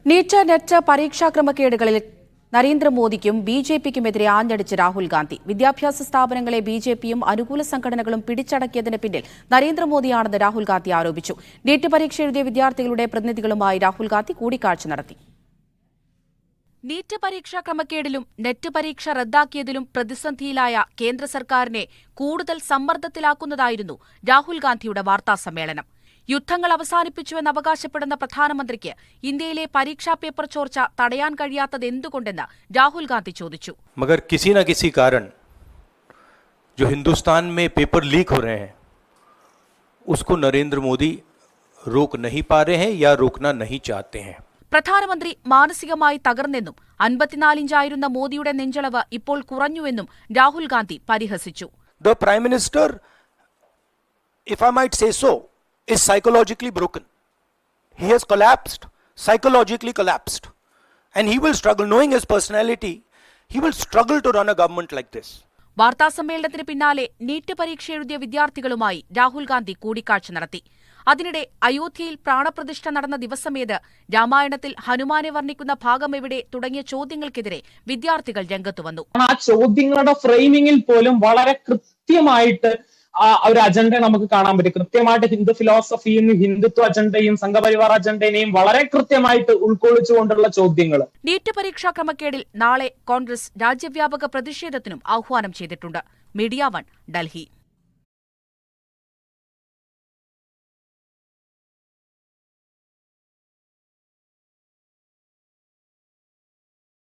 NEET NET പരീക്ഷാക്രമക്കേടുകളിൽ നരേന്ദ്രമോദിക്കും ബിജെപിക്കുമെതിരെ ആഞ്ഞടിച്ച് രാഹുൽ ഗാന്ധി. വിദ്യാഭ്യാസ സ്ഥാപനങ്ങളെ ബിജെപിയും അനുകൂല സംഘടനകളും പിടിച്ചടക്കിയതിന് പിന്നിൽ നരേന്ദ്രമോദിയാണെന്ന് രാഹുൽ ഗാന്ധി ആരോപിച്ചു. നീറ്റ് പരീക്ഷ എഴുതിയ വിദ്യാർത്ഥികളുടെ പ്രതിനിധികളുമായി രാഹുൽ ഗാന്ധി കൂടിക്കാഴ്ച നടത്തി. നീറ്റ് പരീക്ഷാ ക്രമക്കേടിലും നെറ്റ് പരീക്ഷ റദ്ദാക്കിയതിലും പ്രതിസന്ധിയിലായ കേന്ദ്ര സർക്കാരിനെ കൂടുതൽ സമ്മർദ്ദത്തിലാക്കുന്നതായിരുന്നു രാഹുൽ ഗാന്ധിയുടെ വാർത്താസമ്മേളനം. യുദ്ധങ്ങൾ അവസാനിപ്പിച്ചുവെന്ന് അവകാശപ്പെടുന്ന പ്രധാനമന്ത്രിക്ക് ഇന്ത്യയിലെ പരീക്ഷാ പേപ്പർ ചോർച്ച തടയാൻ കഴിയാത്തത് എന്തുകൊണ്ടെന്ന് രാഹുൽ ഗാന്ധി ചോദിച്ചു. मगर किसी न किसी कारण जो हिंदुस्तान में पेपर लीक हो रहे हैं उसको नरेंद्र मोदी रोक नहीं पा रहे हैं या रोकना नहीं चाहते हैं. പ്രധാനമന്ത്രി മാനസികമായി തകർന്നെന്നും 54 ഇഞ്ചായിരുന്ന മോദിയുടെ നെഞ്ചളവ് ഇപ്പോൾ കുറഞ്ഞുവെന്നും രാഹുൽ ഗാന്ധി പരിഹസിച്ചു. The Prime Minister, if I might say so, is psychologically broken. He has collapsed, psychologically collapsed. And he will struggle, knowing his personality, he will struggle to run a government like this. വാർത്താസമ്മേളനത്തിന് പിന്നാലെ NEET പരീക്ഷ എഴുതിയ വിദ്യാർത്ഥികളുമായി രാഹുൽ ഗാന്ധി കൂടിക്കാഴ്ച നടത്തി. അതിനിടെ അയോധ്യയിൽ പ്രാണപ്രതിഷ്ഠ നടന്ന ദിവസമേത്, രാമായണത്തിൽ ഹനുമാനെ വർണ്ണിക്കുന്ന ഭാഗം എവിടെ തുടങ്ങിയ ചോദ്യങ്ങൾക്കെതിരെ വിദ്യാർത്ഥികൾ രംഗത്തുവന്നു. ആ ചോദ്യങ്ങളുടെ ഫ്രെയിമിംഗിൽ പോലും വളരെ കൃത്യമായിട്ട് ഒരു അജണ്ട നമുക്ക് കാണാൻ പറ്റും. കൃത്യമായിട്ട് ഹിന്ദു ഫിലോസഫിയും ഹിന്ദുത്വ അജണ്ടയും സംഘപരിവാർ അജണ്ടയും വളരെ കൃത്യമായിട്ട് ഉൾക്കൊള്ളിച്ചുകൊണ്ടുള്ള ചോദ്യങ്ങൾ. നീറ്റ് പരീക്ഷാ ക്രമക്കേടിൽ നാളെ കോൺഗ്രസ് രാജ്യവ്യാപക പ്രതിഷേധത്തിനും ആഹ്വാനം ചെയ്തിട്ടുണ്ട്. മീഡിയ 1, ഡൽഹി.